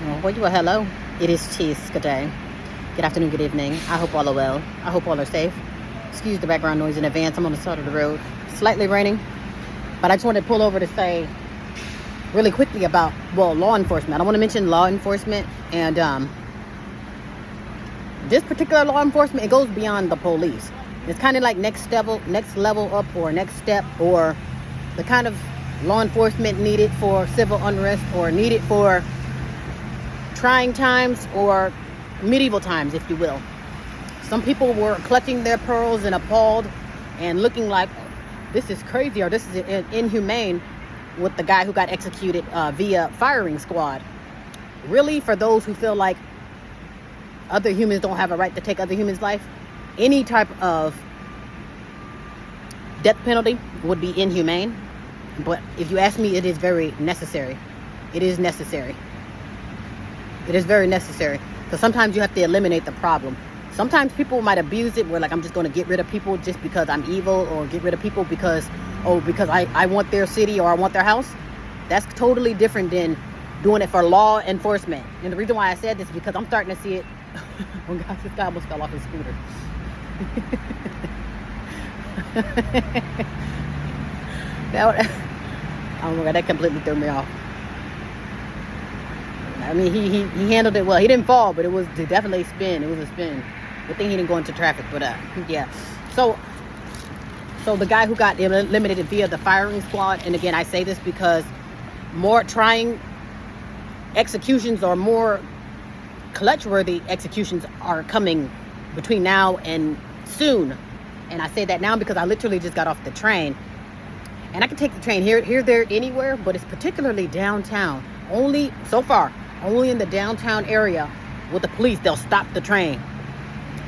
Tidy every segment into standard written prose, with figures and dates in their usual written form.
Well, hello. It is Cheese. Good day. Good afternoon, good evening. I hope all are well. I hope all are safe. Excuse the background noise in advance. I'm on the side of the road. Slightly raining. But I just wanted to pull over to say really quickly about, law enforcement. I want to mention law enforcement. And this particular law enforcement, it goes beyond the police. It's kind of like next level up, or next step, or the kind of law enforcement needed for civil unrest, or needed for trying times, or medieval times, if you will. Some people were clutching their pearls and appalled and looking like this is crazy, or this is inhumane, with the guy who got executed via firing squad. Really, for those who feel like other humans don't have a right to take other humans' life, any type of death penalty would be inhumane. But if you ask me, it is very necessary. It is necessary. It is very necessary. Because sometimes you have to eliminate the problem. Sometimes people might abuse it, where like, I'm just going to get rid of people just because I'm evil, or get rid of people because I want their city, or I want their house. That's totally different than doing it for law enforcement. And the reason why I said this is because I'm starting to see it. Oh gosh, this guy almost fell off his scooter. Oh my God, that completely threw me off. I mean, he handled it well. He didn't fall, but it was definitely a spin. It was a spin. Good thing he didn't go into traffic, but yeah. So the guy who got eliminated via the firing squad, and again, I say this because more trying executions, or more clutch-worthy executions, are coming between now and soon. And I say that now because I literally just got off the train. And I can take the train here, there, anywhere, but it's particularly downtown. Only in the downtown area with the police, they'll stop the train.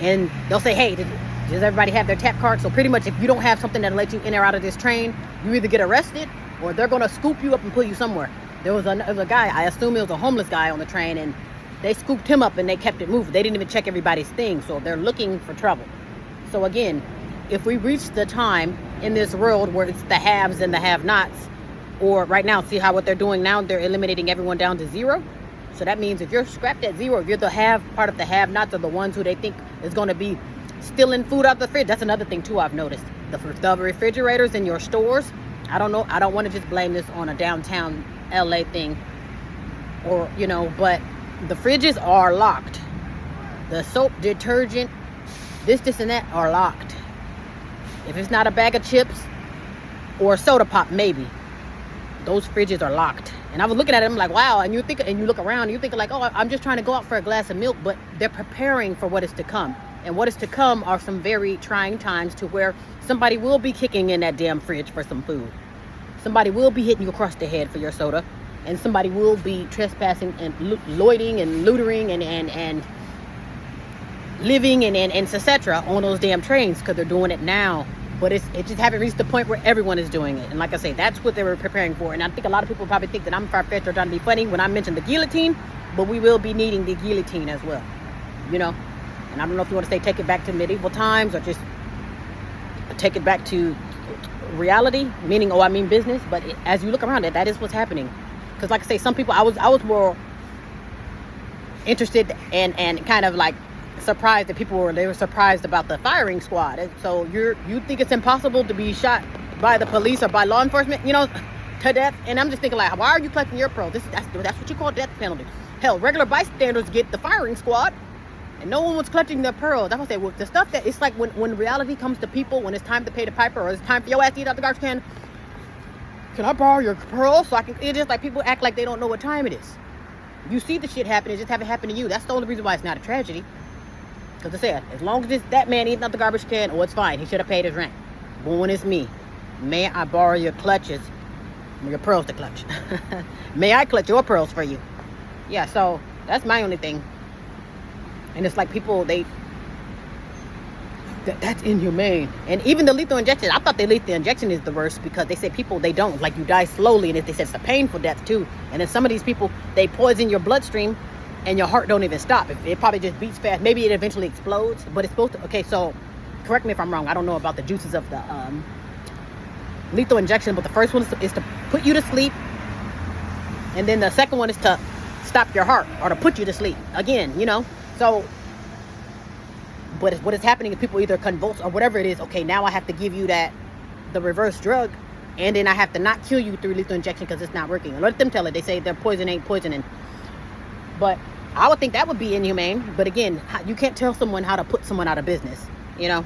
And they'll say, hey, does everybody have their tap card? So pretty much, if you don't have something that'll let you in or out of this train, you either get arrested, or they're going to scoop you up and put you somewhere. There was a guy, I assume it was a homeless guy on the train, and they scooped him up and they kept it moving. They didn't even check everybody's thing, so they're looking for trouble. So again, if we reach the time in this world where it's the haves and the have-nots, or right now, see how what they're doing now, they're eliminating everyone down to zero. So that means if you're scrapped at zero, if you're the part of the have-nots, or the ones who they think is going to be stealing food out the fridge. That's another thing too I've noticed. The refrigerators in your stores, I don't know, I don't want to just blame this on a downtown LA thing, or but the fridges are locked. The soap, detergent, this and that are locked. If it's not a bag of chips or a soda pop, maybe. Those fridges are locked. And I was looking at them like, wow. And you look around and you think like, oh, I'm just trying to go out for a glass of milk. But they're preparing for what is to come. And what is to come are some very trying times, to where somebody will be kicking in that damn fridge for some food. Somebody will be hitting you across the head for your soda. And somebody will be trespassing and loitering and loitering and living and etc. on those damn trains, because they're doing it now. But it just haven't reached the point where everyone is doing it. And like I say, that's what they were preparing for. And I think a lot of people probably think that I'm far-fetched or trying to be funny when I mention the guillotine, but we will be needing the guillotine as well. And I don't know if you want to say take it back to medieval times, or just take it back to reality, meaning, business. But as you look around it, that is what's happening. Because like I say, some people, I was more interested and kind of like surprised that they were surprised about the firing squad. And so you think it's impossible to be shot by the police or by law enforcement, to death? And I'm just thinking like, why are you collecting your pearls? That's what you call death penalty. Hell, regular bystanders get the firing squad, and no one was collecting their pearls. That's what I say. Well, the stuff that it's like when reality comes to people, when it's time to pay the piper, or it's time for your ass to eat out the garbage can I borrow your pearls so I can? It's just like people act like they don't know what time it is. You see the shit happen, it just haven't happened to you. That's the only reason why it's not a tragedy. Because I said, as long as that man eating out the garbage can, it's fine. He should have paid his rent. But when it's me, may I borrow your clutches? Your pearls to clutch. May I clutch your pearls for you? Yeah, so that's my only thing. And it's like people, that's inhumane. And even the lethal injection, I thought the lethal injection is the worst, because they say people, they don't. Like, you die slowly, and they said it's a painful death too. And then some of these people, they poison your bloodstream, and your heart don't even stop. It probably just beats fast. Maybe it eventually explodes, but it's supposed to. Okay, so correct me if I'm wrong. I don't know about the juices of the lethal injection, but the first one is to put you to sleep, and then the second one is to stop your heart or to put you to sleep again, you know. So but what is happening is people either convulse or whatever it is. Okay, now I have to give you the reverse drug, and then I have to not kill you through lethal injection because it's not working. And let them tell it. They say their poison ain't poisoning. But I would think that would be inhumane. But again, you can't tell someone how to put someone out of business, you know.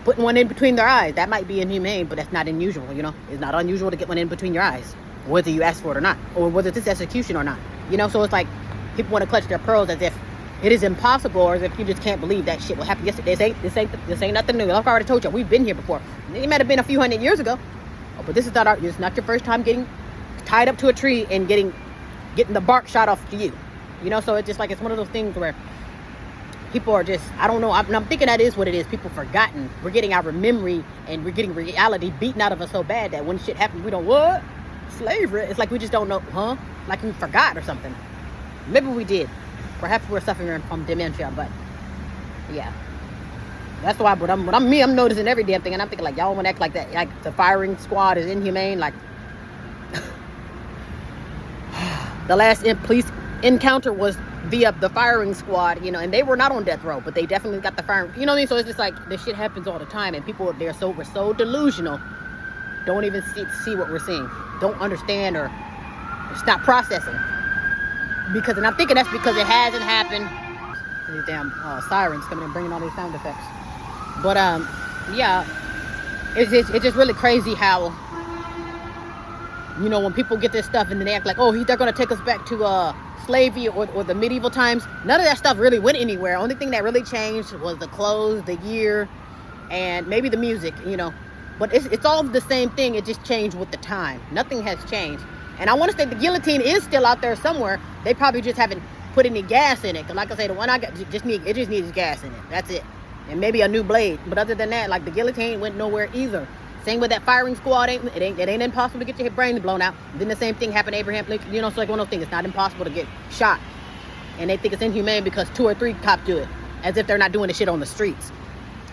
Putting one in between their eyes, that might be inhumane, but that's not unusual, you know. It's not unusual to get one in between your eyes, whether you ask for it or not, or whether it's execution or not, you know. So it's like people want to clutch their pearls as if it is impossible, or as if you just can't believe that shit will happen. Yes, this ain't nothing new. Like I already told you, we've been here before. It might have been a few hundred years ago, but this is not it's not your first time getting tied up to a tree and getting the bark shot off to you, you know. So it's just like, it's one of those things where people are just, I don't know, I'm thinking that is what it is. People forgotten. We're getting our memory and we're getting reality beaten out of us so bad that when shit happens, we don't, what? Slavery? It's like we just don't know, huh? Like we forgot or something. Maybe we did. Perhaps we're suffering from dementia, but yeah. That's why, but I'm noticing every damn thing, and I'm thinking like, y'all want to act like that, like the firing squad is inhumane, like the last police encounter was via the firing squad, you know, and they were not on death row, but they definitely got the firing, you know what I mean? So it's just like, this shit happens all the time, and people, we're so delusional, don't even see what we're seeing, don't understand or stop processing, because, and I'm thinking that's because it hasn't happened. These damn sirens coming in, bringing all these sound effects, but yeah, it's just really crazy how, you know, when people get this stuff and then they act like, oh, they're gonna take us back to slavery or the medieval times. None of that stuff really went anywhere. Only thing that really changed was the clothes, the year, and maybe the music, you know. But it's all the same thing. It just changed with the time. Nothing has changed. And I want to say the guillotine is still out there somewhere. They probably just haven't put any gas in it. Because like I say, the one I got just needs gas in it. That's it. And maybe a new blade. But other than that, like, the guillotine went nowhere either. Same with that firing squad. It ain't impossible to get your brains blown out. Then the same thing happened to Abraham Lincoln. You know, it's like one of those things. It's not impossible to get shot. And they think it's inhumane because 2 or 3 cops do it. As if they're not doing the shit on the streets.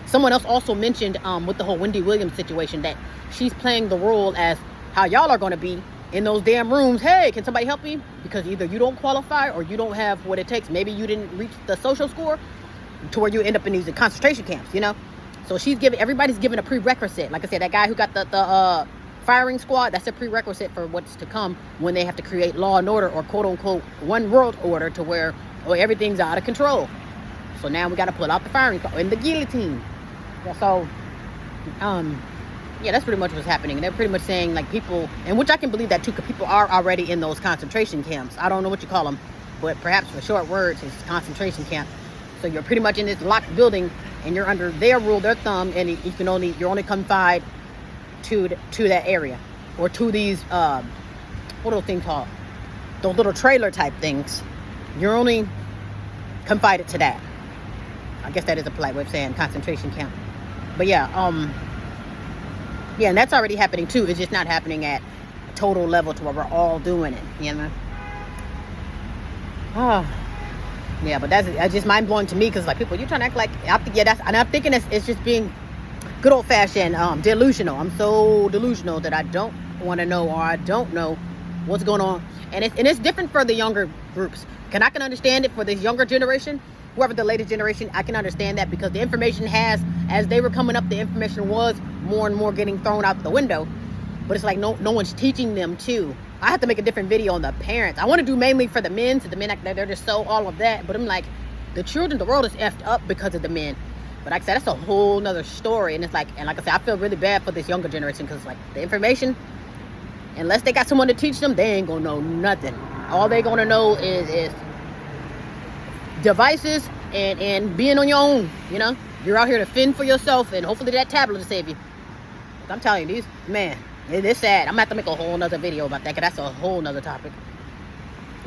Someone else also mentioned with the whole Wendy Williams situation that she's playing the role as how y'all are going to be in those damn rooms. Hey, can somebody help me? Because either you don't qualify or you don't have what it takes. Maybe you didn't reach the social score to where you end up in these concentration camps, you know? So everybody's giving a prerequisite. Like I said, that guy who got the firing squad, that's a prerequisite for what's to come when they have to create law and order, or quote unquote one world order, to where everything's out of control. So now we got to pull out the firing squad and the guillotine. Yeah, so, yeah, that's pretty much what's happening. And they're pretty much saying, like, people, and which I can believe that too, because people are already in those concentration camps. I don't know what you call them, but perhaps for short words, it's concentration camp. So you're pretty much in this locked building, and you're under their rule, their thumb, and you're only confined to that area, or to these what are those things called? Those little trailer type things. You're only confined to that. I guess that is a polite way of saying concentration camp. But yeah, and that's already happening too. It's just not happening at a total level to where we're all doing it, you know. Yeah, but that's just mind blowing to me, because like, people, you're trying to act like, and I'm thinking it's just being good old fashioned delusional. I'm so delusional that I don't want to know, or I don't know what's going on, and it's different for the younger groups. I can understand it for this younger generation, whoever the latest generation. I can understand that, because the information as they were coming up, the information was more and more getting thrown out the window. But it's like no one's teaching them too. I have to make a different video on the parents. I want to do mainly for the men, so the men, they're just so all of that. But I'm like, the children, the world is effed up because of the men. But like I said, that's a whole nother story. And it's like, and like I said, I feel really bad for this younger generation, because like, the information, unless they got someone to teach them, they ain't gonna know nothing. All they gonna know is devices and being on your own, you know. You're out here to fend for yourself, and hopefully that tablet will save you. I'm telling you, it's sad. I'm gonna have to make a whole nother video about that, because that's a whole nother topic.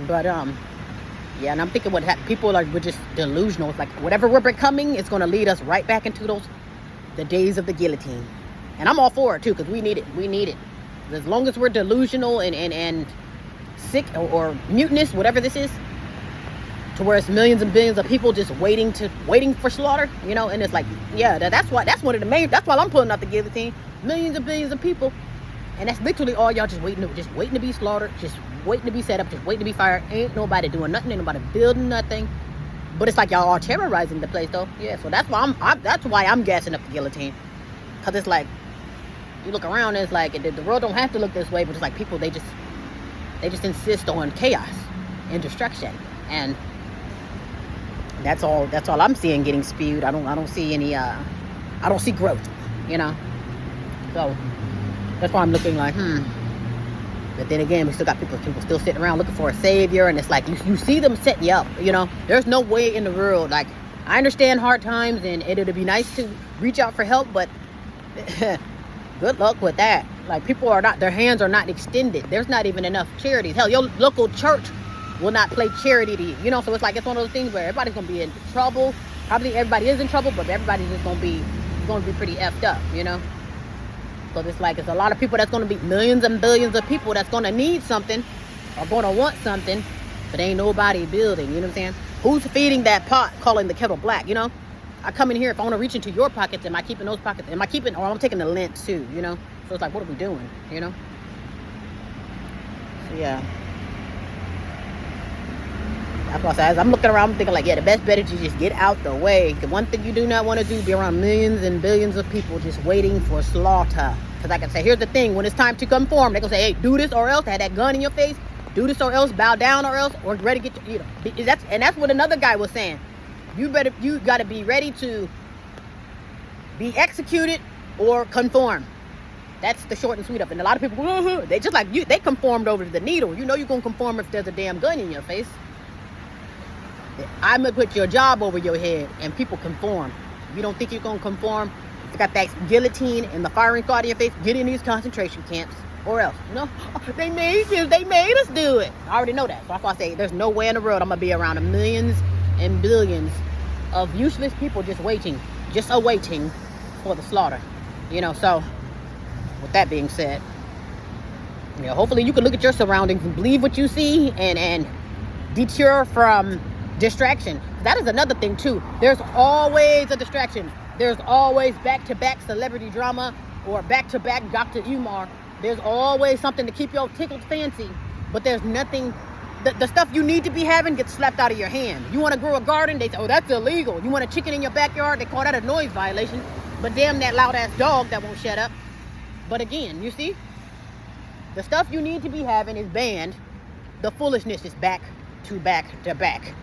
But yeah, and I'm thinking we're just delusional. It's like, whatever we're becoming is gonna lead us right back into the days of the guillotine. And I'm all for it too, because we need it. As long as we're delusional and sick or mutinous, whatever this is, to where it's millions and billions of people just waiting for slaughter, you know. And it's like, yeah, that's one of the main, that's why I'm pulling out the guillotine. Millions and billions of people, and that's literally all y'all just waiting to be slaughtered, just waiting to be set up, just waiting to be fired. Ain't nobody doing nothing, ain't nobody building nothing. But it's like y'all are terrorizing the place, though. Yeah, so that's why that's why I'm gassing up the guillotine. Because it's like, you look around and it's like, the world don't have to look this way, but it's like people, they just insist on chaos and destruction. And that's all I'm seeing getting spewed. I don't see any, I don't see growth, you know? So, that's why I'm looking like, But then again, we still got people still sitting around looking for a savior, and it's like you see them setting you up, you know. There's no way in the world. Like, I understand hard times, and it'll be nice to reach out for help, but good luck with that. Like, people are not, their hands are not extended. There's not even enough charities. Hell, your local church will not play charity to you, you know. So it's like, it's one of those things where everybody's gonna be in trouble. Probably everybody is in trouble, but everybody's just gonna be pretty effed up, you know. So it's like, it's a lot of people that's going to be millions and billions of people that's going to need something or going to want something, but ain't nobody building, you know what I'm saying? Who's feeding that pot, calling the kettle black, you know? I come in here, if I want to reach into your pockets, am I keeping those pockets? Am I keeping, or I'm taking the lint too, you know? So it's like, what are we doing, you know? So yeah. That's why I said, as I'm looking around, I'm thinking like, yeah, the best bet is to just get out the way. The one thing you do not want to do is be around millions and billions of people just waiting for slaughter. Because I can say, here's the thing, when it's time to conform, they're going to say, hey, do this or else, have that gun in your face, do this or else, bow down or else, or ready to get, you know, that's what another guy was saying. You got to be ready to be executed or conform. That's the short and sweet of it. And a lot of people, they just like you, they conformed over to the needle. You know you're going to conform if there's a damn gun in your face. I'm going to put your job over your head, and people conform. If you don't think you're going to conform, you got that guillotine and the firing squad in your face, get in these concentration camps, or else. You know, they made us do it. I already know that. So that's why I say there's no way in the world I'm going to be around millions and billions of useless people just awaiting for the slaughter. You know, so with that being said, you know, hopefully you can look at your surroundings and believe what you see and deter from distraction. That is another thing too. There's always a distraction. There's always back-to-back celebrity drama or back-to-back Dr. Umar. There's always something to keep your tickled fancy, but there's nothing. The stuff you need to be having gets slapped out of your hand. You want to grow a garden, they say, oh, that's illegal. You want a chicken in your backyard, they call that a noise violation. But damn that loud-ass dog that won't shut up. But again, you see, the stuff you need to be having is banned. The foolishness is back to back to back.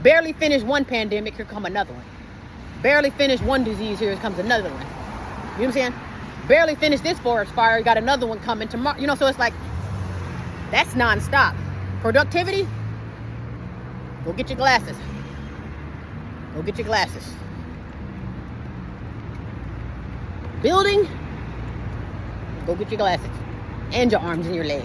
Barely finished one pandemic, here come another one. Barely finished one disease, here comes another one. You know what I'm saying? Barely finished this forest fire, you got another one coming tomorrow. You know, so it's like, that's nonstop. Productivity, go get your glasses. Go get your glasses. Building, go get your glasses. And your arms and your legs.